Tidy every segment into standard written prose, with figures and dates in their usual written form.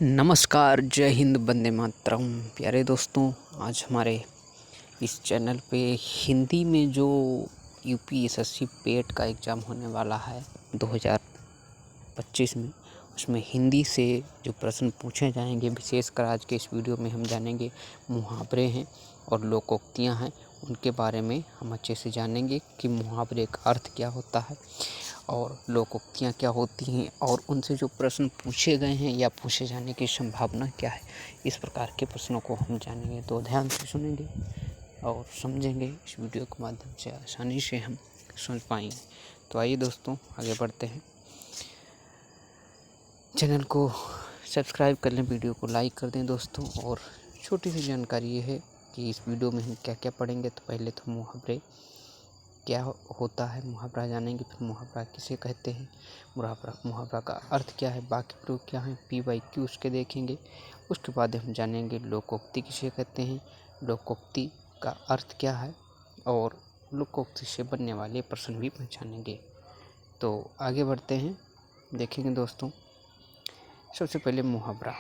नमस्कार, जय हिंद, वंदे मातरम। प्यारे दोस्तों, आज हमारे इस चैनल पे हिंदी में जो यूपीएससी पेट का एग्ज़ाम होने वाला है 2025 में, उसमें हिंदी से जो प्रश्न पूछे जाएंगे, विशेषकर आज के इस वीडियो में हम जानेंगे मुहावरे हैं और लोकोक्तियाँ हैं, उनके बारे में हम अच्छे से जानेंगे कि मुहावरे का अर्थ क्या होता है और लोकोक्तियाँ क्या होती हैं और उनसे जो प्रश्न पूछे गए हैं या पूछे जाने की संभावना क्या है। इस प्रकार के प्रश्नों को हम जानेंगे, तो ध्यान से सुनेंगे और समझेंगे। इस वीडियो के माध्यम से आसानी से हम समझ पाएंगे। तो आइए दोस्तों, आगे बढ़ते हैं। चैनल को सब्सक्राइब कर लें, वीडियो को लाइक कर दें दोस्तों। और छोटी सी जानकारी ये है कि इस वीडियो में हम क्या क्या पढ़ेंगे। तो पहले तो मुहावरे क्या होता है, मुहावरा जानेंगे, फिर मुहावरा किसे कहते हैं, मुहावरा का अर्थ क्या है, वाक्य प्रयोग क्या है, PYQ उसके देखेंगे। उसके बाद हम जानेंगे लोकोक्ति किसे कहते हैं, लोकोक्ति का अर्थ क्या है और लोकोक्ति से बनने वाले प्रश्न भी पहचानेंगे। तो आगे बढ़ते हैं, देखेंगे दोस्तों। सबसे पहले मुहावरा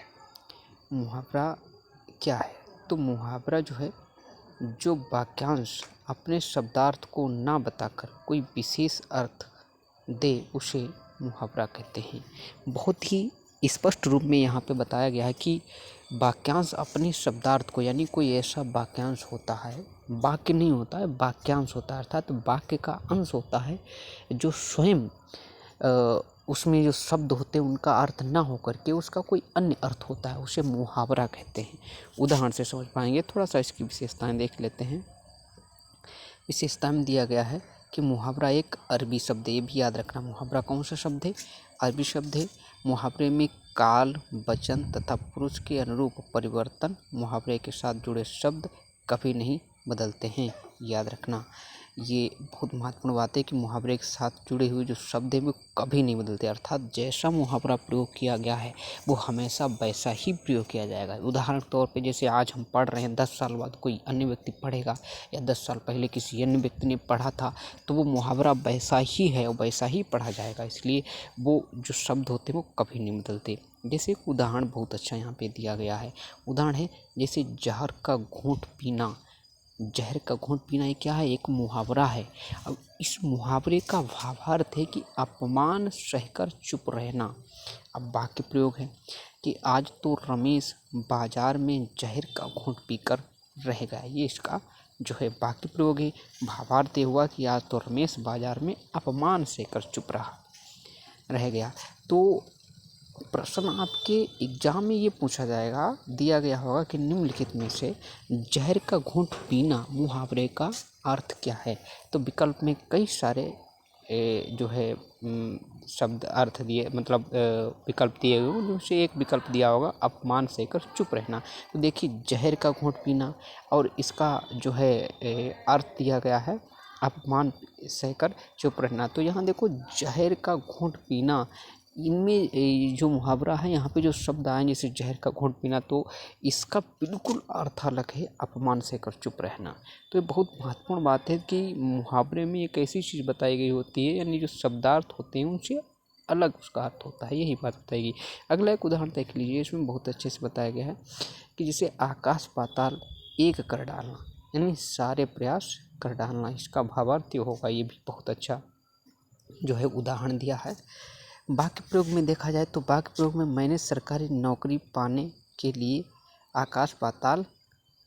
क्या है। तो मुहावरा जो है, जो वाक्यांश अपने शब्दार्थ को ना बताकर कोई विशेष अर्थ दे, उसे मुहावरा कहते हैं। बहुत ही स्पष्ट रूप में यहाँ पे बताया गया है कि वाक्यांश अपने शब्दार्थ को, यानी कोई ऐसा वाक्यांश होता है, वाक्य नहीं होता है, वाक्यांश होता है, अर्थात वाक्य का अंश होता है जो स्वयं उसमें जो शब्द होते हैं उनका अर्थ ना होकर के उसका कोई अन्य अर्थ होता है, उसे मुहावरा कहते हैं। उदाहरण से समझ पाएंगे। थोड़ा सा इसकी विशेषताएं देख लेते हैं। विशेषता में दिया गया है कि मुहावरा एक अरबी शब्द है। ये भी याद रखना, मुहावरा कौन सा शब्द है, अरबी शब्द है। मुहावरे में काल, वचन तथा पुरुष के अनुरूप परिवर्तन मुहावरे के साथ जुड़े शब्द कभी नहीं बदलते हैं। याद रखना, ये बहुत महत्वपूर्ण बात है कि मुहावरे के साथ जुड़े हुए जो शब्द हैं वो कभी नहीं बदलते, अर्थात जैसा मुहावरा प्रयोग किया गया है वो हमेशा वैसा ही प्रयोग किया जाएगा। उदाहरण के तौर पे जैसे आज हम पढ़ रहे हैं, 10 साल बाद कोई अन्य व्यक्ति पढ़ेगा या 10 साल पहले किसी अन्य व्यक्ति ने पढ़ा था, तो वो मुहावरा वैसा ही है, वैसा ही पढ़ा जाएगा। इसलिए वो जो शब्द होते हैं वो कभी नहीं बदलते। जैसे एक उदाहरण बहुत अच्छा यहाँ पे दिया गया है। उदाहरण है जैसे जहर का घूंट पीना। जहर का घूंट पीना ये क्या है, एक मुहावरा है। अब इस मुहावरे का भावार्थ है कि अपमान सहकर चुप रहना। अब वाक्य प्रयोग है कि आज तो रमेश बाजार में जहर का घूंट पीकर रह गया। ये इसका जो है वाक्य प्रयोग है। भावार्थ ये हुआ कि आज तो रमेश बाजार में अपमान सहकर चुप रह गया। तो प्रश्न आपके एग्जाम में ये पूछा जाएगा, दिया गया होगा कि निम्नलिखित में से जहर का घूंट पीना मुहावरे का अर्थ क्या है। तो विकल्प में कई सारे जो है शब्द अर्थ दिए, मतलब विकल्प दिए हुए, उनमें से एक विकल्प दिया होगा अपमान सहकर चुप रहना। तो देखिए, जहर का घूंट पीना और इसका जो है अर्थ दिया गया है अपमान सहकर चुप रहना। तो यहाँ देखो, जहर का घूंट पीना, इनमें जो मुहावरा है, यहाँ पे जो शब्द आए जैसे जहर का घूंट पीना, तो इसका बिल्कुल अर्थ अलग है, अपमान सहकर चुप रहना। तो ये बहुत महत्वपूर्ण बात है कि मुहावरे में एक ऐसी चीज़ बताई गई होती है, यानी जो शब्दार्थ होते हैं उनसे अलग उसका अर्थ होता है, यही बात बताएगी। अगला एक उदाहरण देख लीजिए, इसमें बहुत अच्छे से बताया गया है कि जैसे आकाश पाताल एक कर डालना, यानी सारे प्रयास कर डालना। इसका भावार्थ होगा, ये भी बहुत अच्छा जो है उदाहरण दिया है। वाक्य प्रयोग में देखा जाए तो वाक्य प्रयोग में मैंने सरकारी नौकरी पाने के लिए आकाश पाताल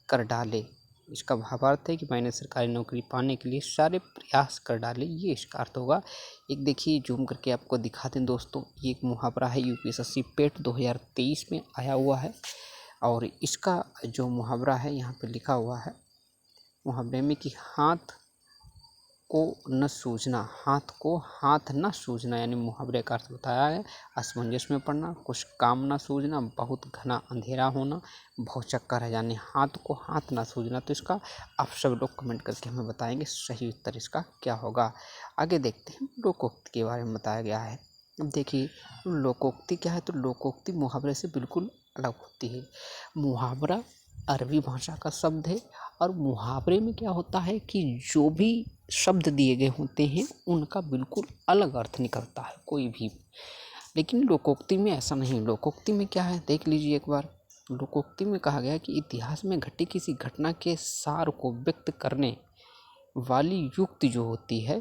कर डाले। इसका भावार्थ है कि मैंने सरकारी नौकरी पाने के लिए सारे प्रयास कर डाले, ये इसका अर्थ होगा। एक देखिए, जूम करके आपको दिखा दें दोस्तों, ये एक मुहावरा है, यूपीएससी पेट 2023 में आया हुआ है और इसका जो मुहावरा है यहाँ पे लिखा हुआ है मुहावरे में कि हाथ को न सूझना, हाथ को हाथ न सूझना, यानी मुहावरे का अर्थ बताया है असमंजस में पड़ना, कुछ काम न सूझना, बहुत घना अंधेरा होना, भौचक्का रह जाने, हाथ को हाथ न सूझना। तो इसका आप सब लोग कमेंट करके हमें बताएंगे सही उत्तर इसका क्या होगा। आगे देखते हैं, लोकोक्ति के बारे में बताया गया है। अब देखिए, लोकोक्ति क्या है। तो लोकोक्ति मुहावरे से बिल्कुल अलग होती है। मुहावरा अरबी भाषा का शब्द है और मुहावरे में क्या होता है कि जो भी शब्द दिए गए होते हैं उनका बिल्कुल अलग अर्थ निकलता है। कोई भी लेकिन लोकोक्ति में ऐसा नहीं। लोकोक्ति में क्या है, देख लीजिए एक बार। लोकोक्ति में कहा गया कि इतिहास में घटी किसी घटना के सार को व्यक्त करने वाली युक्ति जो होती है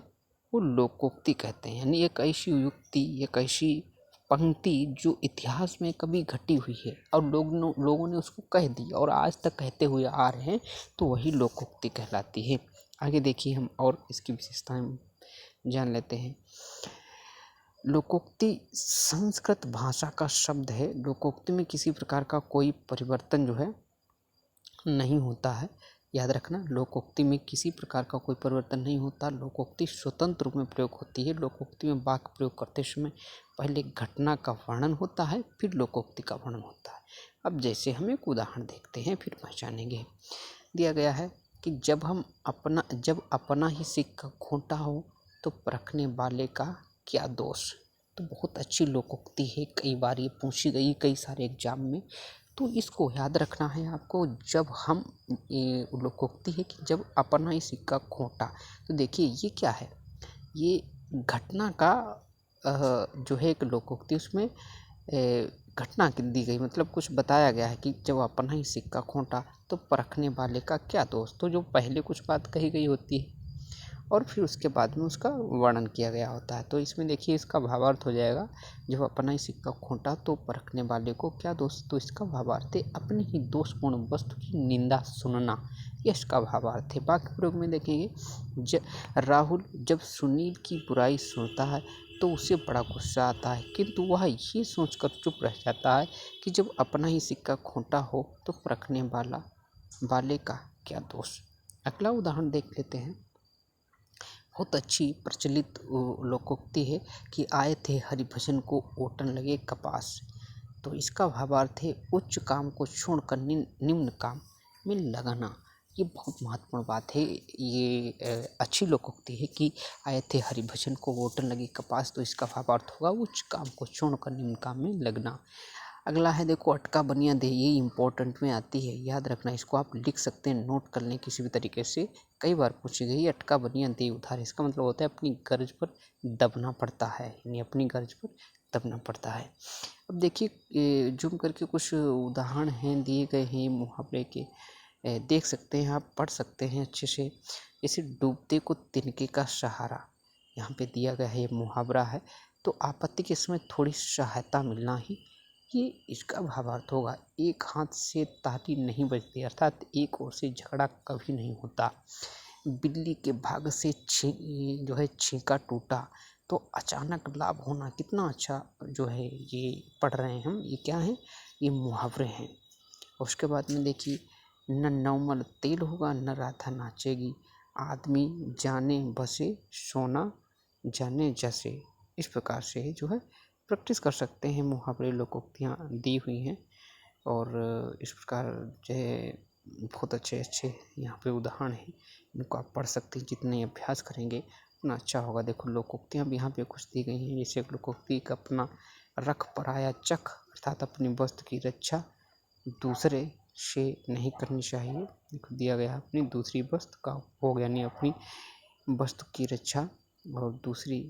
वो लोकोक्ति कहते हैं। यानी एक ऐसी युक्ति, एक ऐसी पंक्ति जो इतिहास में कभी घटी हुई है और लोगों ने उसको कह दी और आज तक कहते हुए आ रहे हैं, तो वही लोकोक्ति कहलाती है। आगे देखिए, हम और इसकी विशेषताएं जान लेते हैं। लोकोक्ति संस्कृत भाषा का शब्द है। लोकोक्ति में किसी प्रकार का कोई परिवर्तन जो है नहीं होता है। याद रखना, लोकोक्ति में किसी प्रकार का कोई परिवर्तन नहीं होता। लोकोक्ति स्वतंत्र रूप में प्रयोग होती है। लोकोक्ति में वाक्य प्रयोग करते समय पहले घटना का वर्णन होता है, फिर लोकोक्ति का वर्णन होता है। अब जैसे हम एक उदाहरण देखते हैं, फिर पहचानेंगे। दिया गया है कि जब अपना ही सिक्का खोटा हो तो परखने वाले का क्या दोष। तो बहुत अच्छी लोकोक्ति है, कई बार ये पूछी गई कई सारे एग्जाम में, तो इसको याद रखना है आपको। जब हम लोकोक्ति है कि जब अपना ही सिक्का खोटा, तो देखिए ये क्या है, ये घटना का जो है एक लोकोक्ति, उसमें घटना दी गई, मतलब कुछ बताया गया है कि जब अपना ही सिक्का खोटा तो परखने वाले का क्या दोष। तो जो पहले कुछ बात कही गई होती है और फिर उसके बाद में उसका वर्णन किया गया होता है। तो इसमें देखिए इसका भावार्थ हो जाएगा, जब अपना ही सिक्का खोटा तो परखने वाले को क्या दोष। तो इसका भावार्थ है अपनी ही दोषपूर्ण वस्तु की निंदा सुनना, ये इसका भावार्थ है। वाक्य प्रयोग में देखेंगे, राहुल जब सुनील की बुराई सुनता है तो उसे बड़ा गुस्सा आता है, किंतु वह ये सोचकर चुप रह जाता है कि जब अपना ही सिक्का खोटा हो तो परखने वाले का क्या दोष। अगला उदाहरण देख लेते हैं। बहुत अच्छी प्रचलित लोकोक्ति है कि आए थे हरिभजन को ओटन लगे कपास। तो इसका भावार्थ है उच्च काम को छोड़कर निम्न काम में लगाना। ये बहुत महत्वपूर्ण बात है। ये अच्छी लोकोक्ति है कि आए थे हरिभजन को ओटन लगे कपास। तो इसका भावार्थ होगा उच्च काम को छोड़कर निम्न काम में लगना। अगला है, देखो, अटका बनिया दे, ये इम्पोर्टेंट में आती है, याद रखना। इसको आप लिख सकते हैं, नोट कर लें किसी भी तरीके से, कई बार पूछी गई। अटका बनिया दे उधार, इसका मतलब होता है अपनी गर्ज पर दबना पड़ता है, यानी अपनी गर्ज पर दबना पड़ता है। अब देखिए जूम करके कुछ उदाहरण हैं दिए गए हैं मुहावरे के, देख सकते हैं, आप पढ़ सकते हैं अच्छे से। जैसे डूबते को तिनके का सहारा, यहाँ पे दिया गया है, ये मुहावरा है। तो आपत्ति के समय थोड़ी सहायता मिलना ही ये इसका भावार्थ होगा। एक हाथ से ताली नहीं बजती, अर्थात एक ओर से झगड़ा कभी नहीं होता। बिल्ली के भाग से जो है छींका टूटा तो अचानक लाभ होना, कितना अच्छा जो है ये पढ़ रहे हैं हम। ये क्या है, ये मुहावरे हैं। उसके बाद में देखिए, न नवमल तेल होगा न राधा नाचेगी, आदमी जाने बसे सोना जाने जैसे। इस प्रकार से जो है प्रैक्टिस कर सकते हैं, मुहावरे लोकोक्तियाँ दी हुई हैं। और इस प्रकार जो है बहुत अच्छे यहाँ पे उदाहरण हैं, इनको आप पढ़ सकते हैं। जितने अभ्यास करेंगे उतना अच्छा होगा। देखो लोकोक्तियाँ भी यहाँ पे कुछ दी गई हैं, जैसे लोकोक्ति का अपना रख पराया चख, अर्थात अपनी वस्तु की रक्षा दूसरे से नहीं करनी चाहिए। देखो दिया गया अपनी दूसरी वस्तु का उपभोग, यानी अपनी वस्तु की रक्षा और दूसरी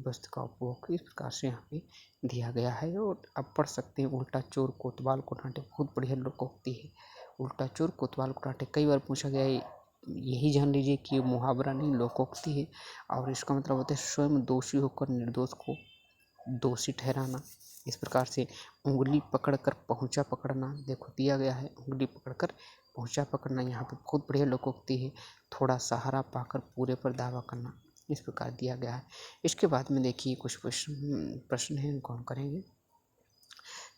वस्तु का उपभोग, इस प्रकार से यहाँ पे दिया गया है। और आप पढ़ सकते हैं, उल्टा चोर कोतवाल को डांटे, बहुत बढ़िया लोकोक्ति है। उल्टा चोर कोतवाल को डांटे कई बार पूछा गया है। यही जान लीजिए कि ये मुहावरा नहीं लोकोक्ति है, और इसका मतलब होता है स्वयं दोषी होकर निर्दोष को दोषी ठहराना। इस प्रकार से उंगली पकड़कर पहुँचा पकड़ना, देखो दिया गया है, उंगली पकड़कर पहुँचा पकड़ना, यहाँ पे बहुत बढ़िया लोकोक्ति है। थोड़ा सहारा पाकर पूरे पर दावा करना, इस प्रकार दिया गया है। इसके बाद में देखिए कुछ प्रश्न हैं, उनको हम करेंगे।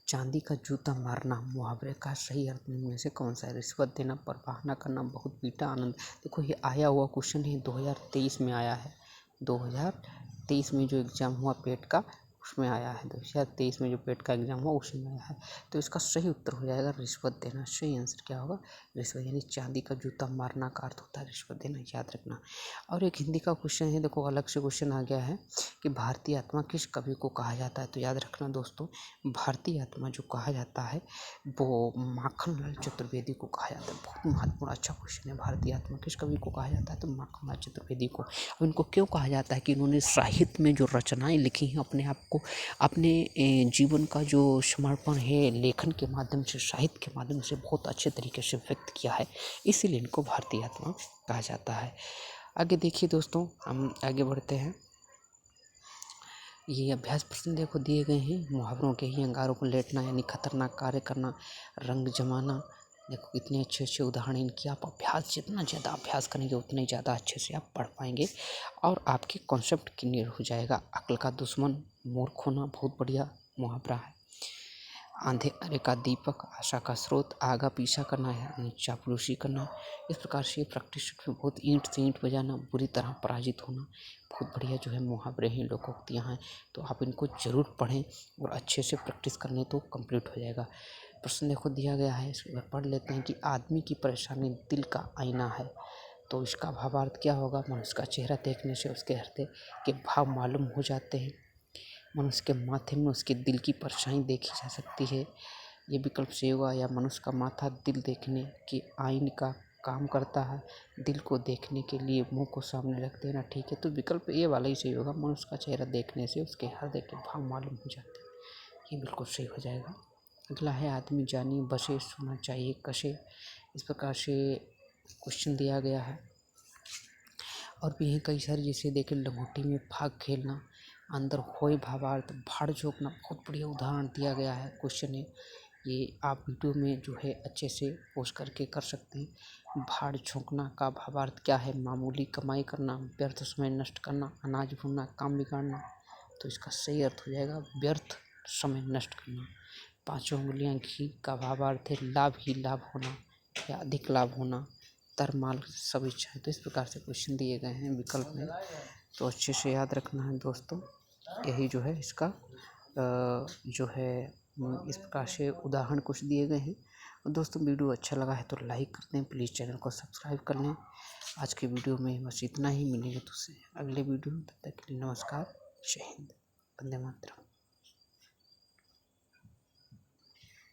चांदी का जूता मारना मुहावरे का सही अर्थ में से कौन सा है। रिश्वत देना, परवाह न करना, बहुत पीटा आनंद। देखो ये आया हुआ क्वेश्चन है, 2023 में आया है। 2023 में जो एग्ज़ाम हुआ पेट का, उसमें आया है। 2023 में जो पेट का एग्ज़ाम हुआ उसमें आया है। तो इसका सही उत्तर हो जाएगा रिश्वत देना। सही आंसर क्या होगा, रिश्वत, यानी चांदी का जूता मारना का अर्थ होता है रिश्वत देना, याद रखना। और एक हिंदी का क्वेश्चन है, देखो अलग से क्वेश्चन आ गया है कि भारतीय आत्मा किस कवि को कहा जाता है। तो याद रखना दोस्तों, भारतीय आत्मा जो कहा जाता है वो माखनलाल चतुर्वेदी को कहा जाता है। बहुत महत्वपूर्ण अच्छा क्वेश्चन है। भारतीय आत्मा किस कवि को कहा जाता है, तो माखनलाल चतुर्वेदी को। अब इनको क्यों कहा जाता है कि इन्होंने साहित्य में जो रचनाएं लिखी हैं अपने आप आपको अपने जीवन का जो समर्पण है लेखन के माध्यम से, साहित्य के माध्यम से बहुत अच्छे तरीके से व्यक्त किया है, इसीलिए इनको भारतीय आत्मा कहा जाता है। आगे देखिए दोस्तों, हम आगे बढ़ते हैं। ये अभ्यास प्रश्न देखो दिए गए हैं, मुहावरों के ही अंगारों को लेटना यानी खतरनाक कार्य करना, रंग जमाना। देखो कितने अच्छे अच्छे उदाहरण इनकी। आप अभ्यास जितना ज़्यादा अभ्यास करेंगे उतने ही ज़्यादा अच्छे से आप पढ़ पाएंगे और आपके कॉन्सेप्ट क्लियर हो जाएगा। अक्ल का दुश्मन मूर्ख होना बहुत बढ़िया मुहावरा है। अंधेरे का दीपक आशा का स्रोत, आगा पीछा करना है चापलूसी करना। इस प्रकार से प्रैक्टिस में बहुत ईंट से ईंट बजाना, बुरी तरह पराजित होना, बहुत बढ़िया जो है मुहावरे हैं, लोकोक्तियाँ हैं। तो आप इनको जरूर पढ़ें और अच्छे से प्रैक्टिस करने तो कंप्लीट हो जाएगा। प्रश्न देखो दिया गया है, इसको पढ़ लेते हैं कि आदमी की परेशानी दिल का आईना है। तो इसका भावार्थ क्या होगा? मनुष्य का चेहरा देखने से उसके हृदय के भाव मालूम हो जाते हैं। मनुष्य के माथे में उसके दिल की परेशानी देखी जा सकती है। ये विकल्प सही होगा। या मनुष्य का माथा दिल देखने के आईने का काम करता है, दिल को देखने के लिए मुंह को सामने रख देना ठीक है। तो विकल्प ये वाला ही सही होगा, मनुष्य का चेहरा देखने से उसके हृदय के भाव मालूम हो जाते हैं, ये बिल्कुल सही हो जाएगा। अगला है आदमी जानिए बसे सोना चाहिए कसे। इस प्रकार से क्वेश्चन दिया गया है और भी हैं कई सारे, जैसे देखिए लंगोटी में फाग खेलना, अंदर होए भावार्थ, भाड़ झोंकना, बहुत बढ़िया उदाहरण दिया गया है। क्वेश्चन है ये, आप वीडियो में जो है अच्छे से पोस्ट करके कर सकते हैं। भाड़ झोंकना का भावार्थ क्या है? मामूली कमाई करना, व्यर्थ समय नष्ट करना, अनाज भूनना, काम बिगाड़ना। तो इसका सही अर्थ हो जाएगा व्यर्थ समय नष्ट करना। पांचों उंगलियां घी का भावार्थ है लाभ ही लाभ होना या अधिक लाभ होना, तरमाल सब इच्छा है। तो इस प्रकार से क्वेश्चन दिए गए हैं विकल्प में, तो अच्छे से याद रखना है दोस्तों। यही जो है इसका जो है इस प्रकार से उदाहरण कुछ दिए गए हैं। दोस्तों वीडियो अच्छा लगा है तो लाइक कर दें, प्लीज़ चैनल को सब्सक्राइब कर लें। आज के वीडियो में बस इतना ही, मिलेंगे तुझसे अगले वीडियो में, तब तक के लिए नमस्कार, जय हिंद, वंदे मातरम।